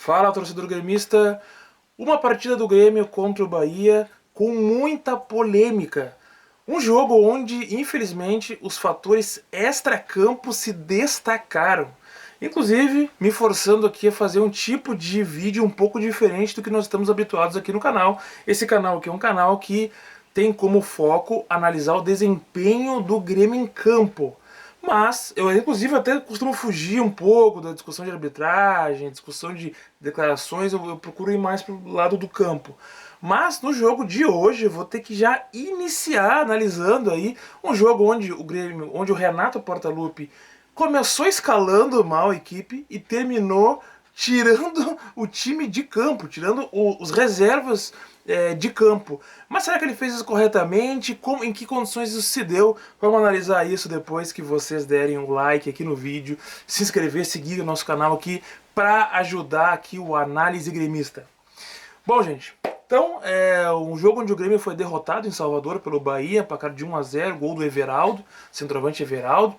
Fala, torcedor gremista. Uma partida do Grêmio contra o Bahia com muita polêmica. Um jogo onde, infelizmente, os fatores extra-campo se destacaram. Inclusive, me forçando aqui a fazer um tipo de vídeo um pouco diferente do que nós estamos habituados aqui no canal. Esse canal aqui é um canal que tem como foco analisar o desempenho do Grêmio em campo. Mas eu, inclusive, até costumo fugir um pouco da discussão de arbitragem, discussão de declarações, eu procuro ir mais pro lado do campo. Mas no jogo de hoje eu vou ter que já iniciar analisando aí um jogo onde o Grêmio, onde o Renato Portaluppi começou escalando mal a equipe e terminou tirando o time de campo, tirando os reservas de campo. Mas será que ele fez isso corretamente? Em que condições isso se deu? Vamos analisar isso depois que vocês derem um like aqui no vídeo, se inscrever, seguir o nosso canal aqui para ajudar aqui o Análise Gremista. Bom, gente, então um jogo onde o Grêmio foi derrotado em Salvador pelo Bahia, placar de 1-0, gol do Everaldo, centroavante Everaldo,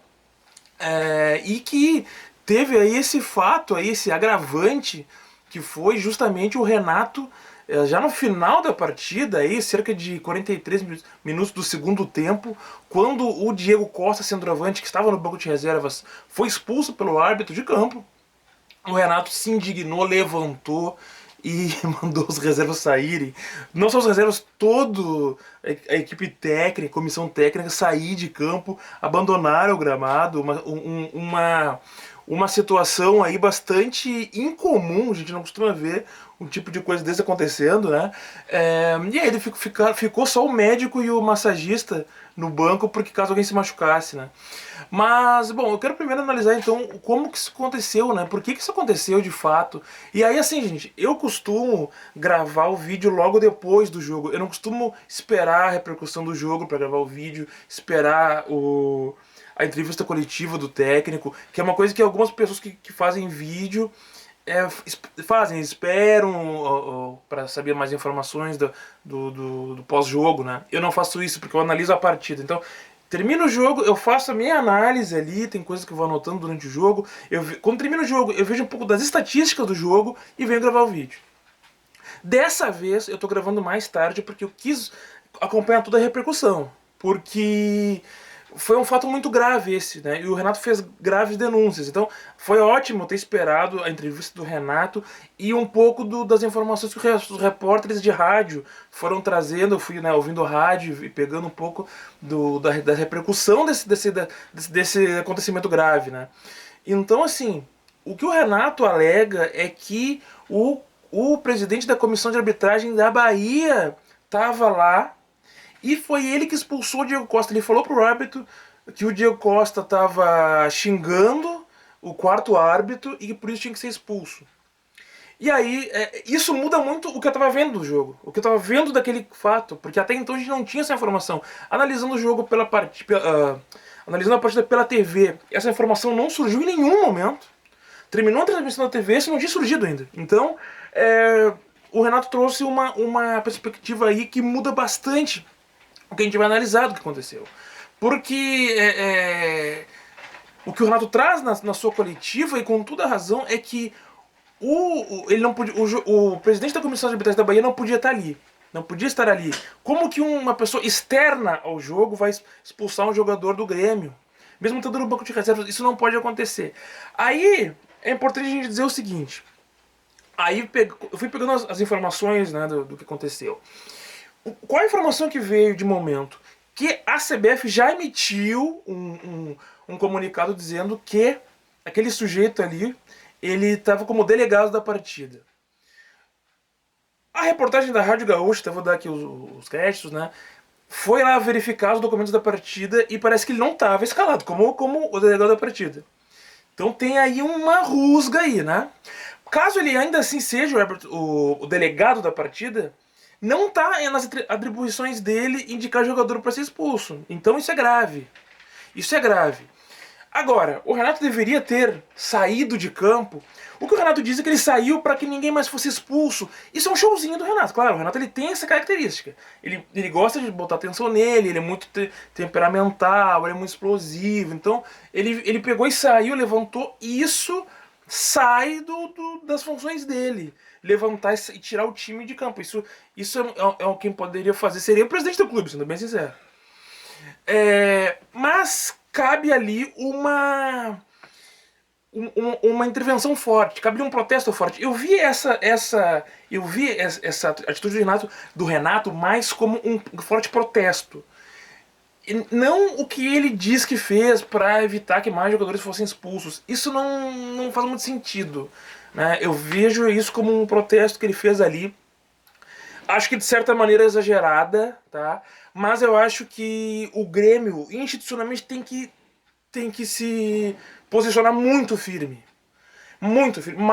e que teve aí esse fato, aí, esse agravante, que foi justamente o Renato, já no final da partida, aí, cerca de 43 minutos do segundo tempo, quando o Diego Costa, centroavante, que estava no banco de reservas, foi expulso pelo árbitro de campo, o Renato se indignou, levantou e mandou os reservas saírem. Não só os reservas, todo a equipe técnica, comissão técnica, sair de campo, abandonar o gramado, uma situação aí bastante incomum, a gente não costuma ver um tipo de coisa desse acontecendo, né? E aí ficou só o médico e o massagista no banco, porque caso alguém se machucasse, né? Mas, bom, eu quero primeiro analisar então como que isso aconteceu, né? Por que isso aconteceu de fato? E aí, assim, gente, eu costumo gravar o vídeo logo depois do jogo. Eu não costumo esperar a repercussão do jogo para gravar o vídeo, esperar a entrevista coletiva do técnico, que é uma coisa que algumas pessoas que fazem vídeo esperam para saber mais informações do pós-jogo, né? Eu não faço isso porque eu analiso a partida. Então, termina o jogo, eu faço a minha análise ali, tem coisas que eu vou anotando durante o jogo. Quando termina o jogo, eu vejo um pouco das estatísticas do jogo e venho gravar o vídeo. Dessa vez, eu tô gravando mais tarde porque eu quis acompanhar toda a repercussão. Porque foi um fato muito grave esse, né? E o Renato fez graves denúncias. Então, foi ótimo ter esperado a entrevista do Renato e um pouco das informações que os repórteres de rádio foram trazendo. Eu fui, né, ouvindo rádio e pegando um pouco da repercussão desse acontecimento grave, né? Então, assim, o que o Renato alega é que o presidente da comissão de arbitragem da Bahia estava lá e foi ele que expulsou o Diego Costa. Ele falou pro árbitro que o Diego Costa estava xingando o quarto árbitro e que por isso tinha que ser expulso. E aí, isso muda muito o que eu estava vendo do jogo, o que eu estava vendo daquele fato, porque até então a gente não tinha essa informação. Analisando o jogo analisando a partida pela TV, essa informação não surgiu em nenhum momento. Terminou a transmissão da TV, isso não tinha surgido ainda. Então, o Renato trouxe uma perspectiva aí que muda bastante o que a gente vai analisar do que aconteceu. Porque o que o Renato traz na sua coletiva, e com toda a razão, é que ele não podia, o presidente da Comissão de Arbitragem da Bahia não podia estar ali. Não podia estar ali. Como que uma pessoa externa ao jogo vai expulsar um jogador do Grêmio? Mesmo estando no banco de reservas, isso não pode acontecer. Aí, é importante a gente dizer o seguinte. Aí eu fui pegando as informações, né, do que aconteceu. Qual a informação que veio de momento? Que a CBF já emitiu um comunicado dizendo que aquele sujeito ali, ele estava como delegado da partida. A reportagem da Rádio Gaúcha, vou dar aqui os créditos, né? Foi lá verificar os documentos da partida e parece que ele não estava escalado como o delegado da partida. Então tem aí uma rusga aí, né? Caso ele ainda assim seja o delegado da partida, não está nas atribuições dele indicar jogador para ser expulso. Então isso é grave. Isso é grave. Agora, o Renato deveria ter saído de campo. O que o Renato diz é que ele saiu para que ninguém mais fosse expulso. Isso é um showzinho do Renato. Claro, o Renato ele tem essa característica. Ele gosta de botar atenção nele, ele é muito temperamental, ele é muito explosivo. Então, ele pegou e saiu, levantou. E isso sai das funções dele. Levantar e tirar o time de campo. Isso é o quem poderia fazer. Seria o presidente do clube, sendo bem sincero. Mas cabe ali uma intervenção forte, cabe um protesto forte. Eu vi essa atitude do Renato mais como um forte protesto. E não o que ele diz que fez para evitar que mais jogadores fossem expulsos. Isso não faz muito sentido. Né? Eu vejo isso como um protesto que ele fez ali. Acho que de certa maneira exagerada, tá? Mas eu acho que o Grêmio institucionalmente tem que se posicionar muito firme. Muito firme.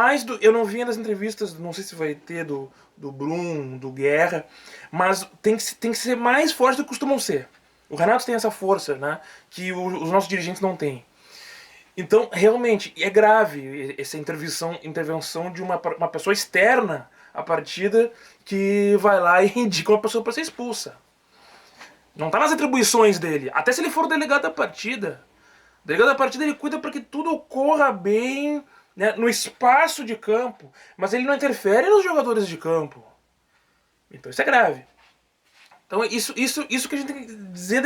Eu não vi nas entrevistas, não sei se vai ter do Brum, do Guerra, mas tem que ser mais forte do que costumam ser. O Renato tem essa força, né? Que os nossos dirigentes não têm. Então, realmente, é grave essa intervenção de uma pessoa externa à partida que vai lá e indica uma pessoa para ser expulsa. Não está nas atribuições dele. Até se ele for o delegado da partida. O delegado da partida ele cuida para que tudo ocorra bem, né, no espaço de campo, mas ele não interfere nos jogadores de campo. Então isso é grave. Então isso que a gente tem que dizer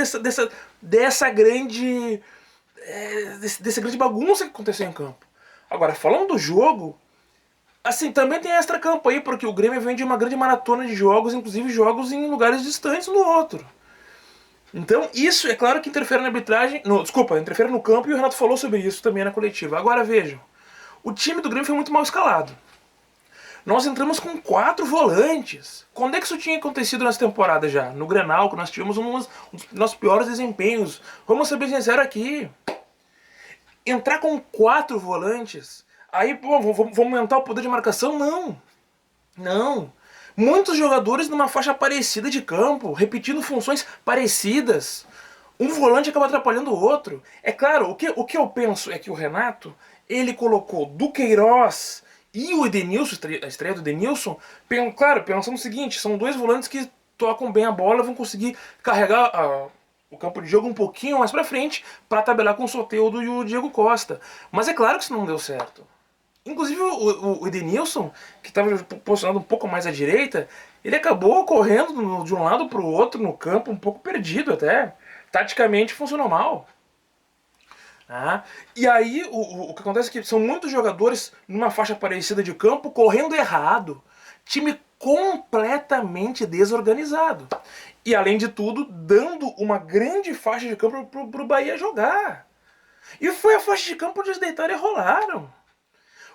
dessa grande dessa grande bagunça que aconteceu em campo. Agora, falando do jogo, assim, também tem extra-campo aí, porque o Grêmio vem de uma grande maratona de jogos, inclusive jogos em lugares distantes um do outro. Então, isso é claro que interfere na arbitragem. Desculpa, interfere no campo e o Renato falou sobre isso também na coletiva. Agora vejam, o time do Grêmio foi muito mal escalado. Nós entramos com 4 volantes. Quando é que isso tinha acontecido nessa temporada já? No Grenal, que nós tivemos um dos nossos piores desempenhos. Vamos ser bem sinceros aqui. Entrar com 4 volantes, aí pô, vamos aumentar o poder de marcação? Não. Não. Muitos jogadores numa faixa parecida de campo, repetindo funções parecidas. Um volante acaba atrapalhando o outro. É claro, o que eu penso é que o Renato, ele colocou Duqueiroz e o Edenilson, a estreia do Edenilson, claro, pensando no seguinte, são 2 volantes que tocam bem a bola, vão conseguir carregar o campo de jogo um pouquinho mais pra frente para tabelar com o Soteldo e o Diego Costa. Mas é claro que isso não deu certo. Inclusive o Edenilson, que estava posicionado um pouco mais à direita, ele acabou correndo de um lado para o outro no campo, um pouco perdido até. Taticamente funcionou mal. Ah, e aí o que acontece é que são muitos jogadores numa faixa parecida de campo correndo errado. Time completamente desorganizado. E além de tudo, dando uma grande faixa de campo pro Bahia jogar. E foi a faixa de campo onde eles deitaram e rolaram.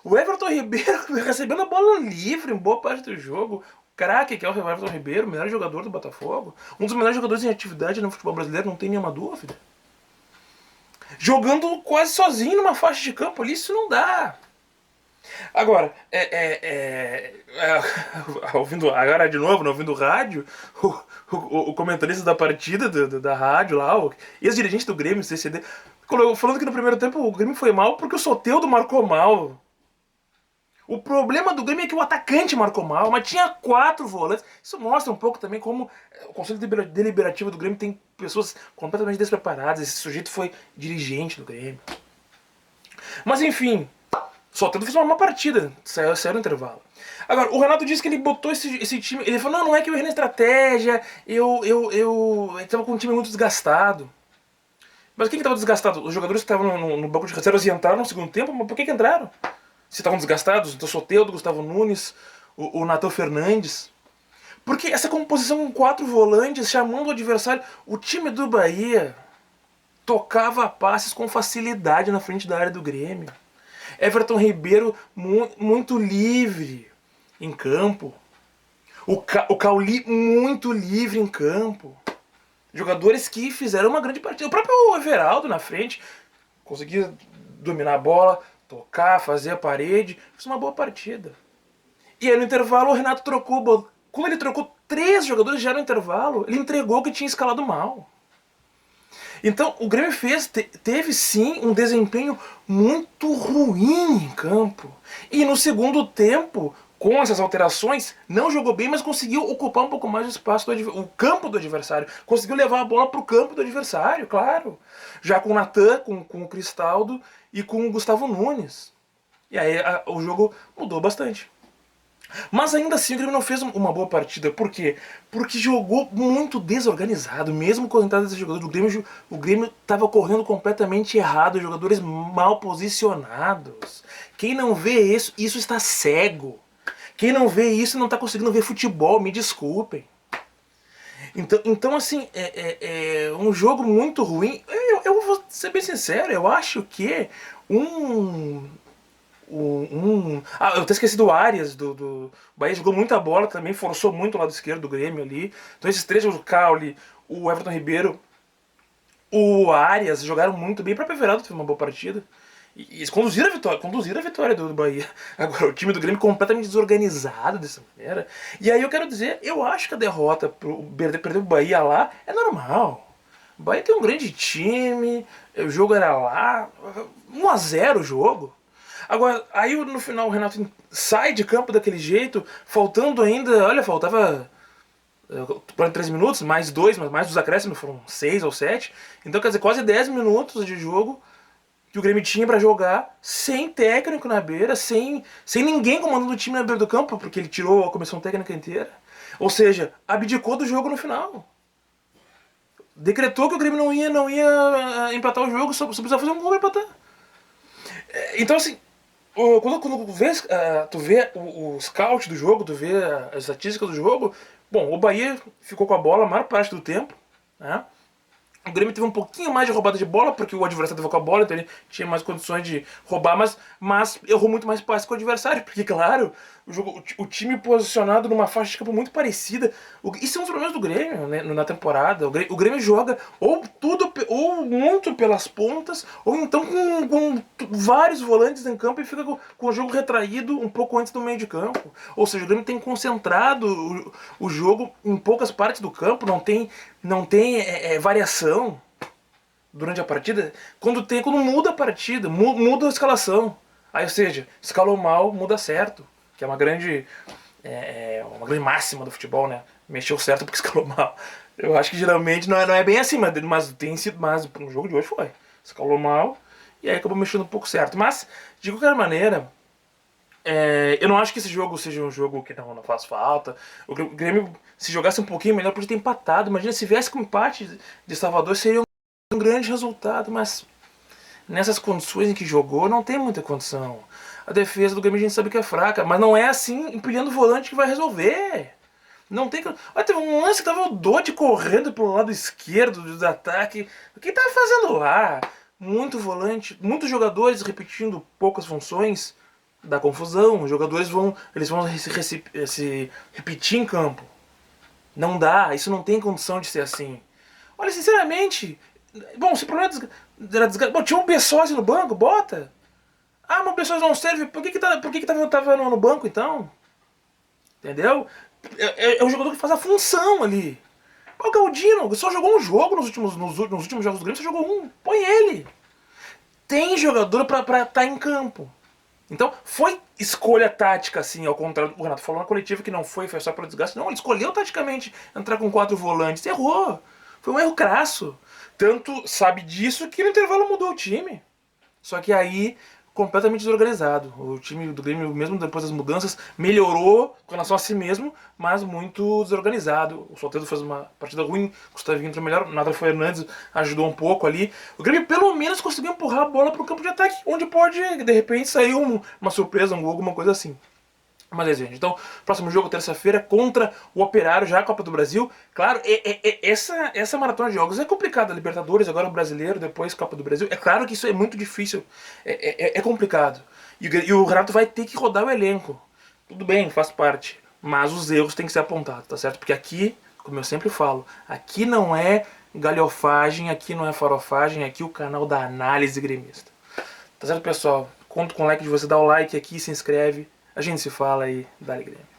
O Everton Ribeiro recebendo a bola livre em boa parte do jogo. Craque que é o Everton Ribeiro, o melhor jogador do Botafogo. Um dos melhores jogadores em atividade no futebol brasileiro, não tem nenhuma dúvida. Jogando quase sozinho numa faixa de campo ali, isso não dá. Agora, ouvindo agora de novo, ouvindo rádio, o comentarista da partida da rádio lá, o ex-dirigente do Grêmio, CCD, falando que no primeiro tempo o Grêmio foi mal porque o Soteldo marcou mal. O problema do Grêmio é que o atacante marcou mal, mas tinha 4 volantes. Isso mostra um pouco também como o Conselho Deliberativo do Grêmio tem pessoas completamente despreparadas. Esse sujeito foi dirigente do Grêmio. Mas enfim, só tendo fez uma má partida, saiu no intervalo. Agora, o Renato disse que ele botou esse time. Ele falou: não é que eu errei na estratégia, eu tava com um time muito desgastado. Mas quem que tava desgastado? Os jogadores que estavam no banco de reservas e entraram no segundo tempo, mas por que entraram? Se estavam desgastados, então Soteldo, Gustavo Nunes, o Nathan Fernandes. Porque essa composição com 4 volantes, chamando o adversário, o time do Bahia tocava passes com facilidade na frente da área do Grêmio. Everton Ribeiro muito livre em campo. O Cauli muito livre em campo. Jogadores que fizeram uma grande partida. O próprio Everaldo na frente conseguia dominar a bola, tocar, fazer a parede, fez uma boa partida. E aí no intervalo o Renato trocou. Quando ele trocou 3 jogadores já no intervalo, ele entregou que tinha escalado mal. Então o Grêmio teve sim um desempenho muito ruim em campo. E no segundo tempo, com essas alterações, não jogou bem, mas conseguiu ocupar um pouco mais o espaço o campo do adversário. Conseguiu levar a bola para o campo do adversário, claro. Já com o Natan, com o Cristaldo e com o Gustavo Nunes. E aí o jogo mudou bastante. Mas ainda assim o Grêmio não fez uma boa partida. Por quê? Porque jogou muito desorganizado. Mesmo com a entrada desses jogadores, o Grêmio estava correndo completamente errado. Jogadores mal posicionados. Quem não vê isso está cego. Quem não vê isso não está conseguindo ver futebol, me desculpem. Então assim, é um jogo muito ruim. Eu vou ser bem sincero, eu acho que um eu até esqueci do Arias, do Bahia, jogou muita bola também, forçou muito o lado esquerdo do Grêmio ali. Então esses três, o Caule, o Everton Ribeiro, o Arias, jogaram muito bem. O próprio Everaldo teve uma boa partida. E eles conduziram a vitória do Bahia. Agora, o time do Grêmio completamente desorganizado dessa maneira. E aí eu quero dizer, eu acho que a derrota perder pro Bahia lá é normal. O Bahia tem um grande time, o jogo era lá, 1 a 0 o jogo. Agora, aí no final o Renato sai de campo daquele jeito, faltando ainda, olha, faltava 43 minutos, mais dois, mas mais os acréscimos foram 6 ou 7. Então, quer dizer, quase 10 minutos de jogo que o Grêmio tinha pra jogar, sem técnico na beira, sem ninguém comandando o time na beira do campo, porque ele tirou a comissão técnica inteira. Ou seja, abdicou do jogo no final. Decretou que o Grêmio não ia empatar o jogo, só precisava fazer um gol pra empatar. Então, assim, quando tu vê o scout do jogo, tu vê a estatística do jogo, bom, o Bahia ficou com a bola a maior parte do tempo, né? O Grêmio teve um pouquinho mais de roubada de bola, porque o adversário estava com a bola, então ele tinha mais condições de roubar, mas errou muito mais passe que o adversário, porque, claro, o time posicionado numa faixa de campo muito parecida. Isso é um dos problemas do Grêmio, né, na temporada. O Grêmio joga ou muito pelas pontas, ou então com vários volantes em campo e fica com o jogo retraído um pouco antes do meio de campo. Ou seja, o Grêmio tem concentrado o jogo em poucas partes do campo, não tem variação durante a partida. Quando muda a partida, muda a escalação. Aí, ou seja, escalou mal, muda certo. Que é uma grande máxima do futebol, né? Mexeu certo porque escalou mal. Eu acho que geralmente não é bem assim, mas tem sido mais. No jogo de hoje foi. Escalou mal e aí acabou mexendo um pouco certo. Mas, de qualquer maneira, eu não acho que esse jogo seja um jogo que não faz falta. O Grêmio, se jogasse um pouquinho melhor, podia ter empatado. Imagina se viesse com empate de Salvador, seria um grande resultado. Mas nessas condições em que jogou, não tem muita condição. A defesa do Grêmio a gente sabe que é fraca, mas não é assim empilhando o volante que vai resolver. Não tem que. Olha, teve um lance que tava o Dodge correndo pelo lado esquerdo do ataque. O que tava fazendo lá? Muito volante, muitos jogadores repetindo poucas funções, dá confusão. Os jogadores vão se repetir em campo. Não dá, isso não tem condição de ser assim. Olha, sinceramente, bom, se o problema era desgaste. Bom, tinha um Bessosi no banco, bota. Ah, mas o Bessosi não serve, por que tava no banco então? Entendeu? É um jogador que faz a função ali. O Galdino só jogou um jogo nos últimos jogos do Grêmio, só jogou um. Põe ele. Tem jogador pra estar em campo. Então, foi escolha tática, assim, ao contrário do Renato falou na coletiva que não foi só pelo desgaste. Não, ele escolheu taticamente entrar com 4 volantes. Errou. Foi um erro crasso. Tanto sabe disso que no intervalo mudou o time. Só que aí, completamente desorganizado. O time do Grêmio, mesmo depois das mudanças, melhorou com relação a si mesmo, mas muito desorganizado. O Soteldo fez uma partida ruim, o Gustavinho entrou melhor, o Nathan Fernandes ajudou um pouco ali. O Grêmio pelo menos conseguiu empurrar a bola para o campo de ataque, onde pode, de repente, sair uma surpresa, um gol, alguma coisa assim. Mas é, gente. Então, próximo jogo, terça-feira, contra o Operário, já a Copa do Brasil. Claro, essa maratona de jogos é complicada. Libertadores, agora o Brasileiro, depois Copa do Brasil. É claro que isso é muito difícil. É complicado. E o Renato vai ter que rodar o elenco. Tudo bem, faz parte. Mas os erros têm que ser apontados, tá certo? Porque aqui, como eu sempre falo, aqui não é galhofagem, aqui não é farofagem, aqui é o canal da análise gremista. Tá certo, pessoal? Conto com o like de você, dá o like aqui, se inscreve. A gente se fala aí, dá-lhe Grêmio.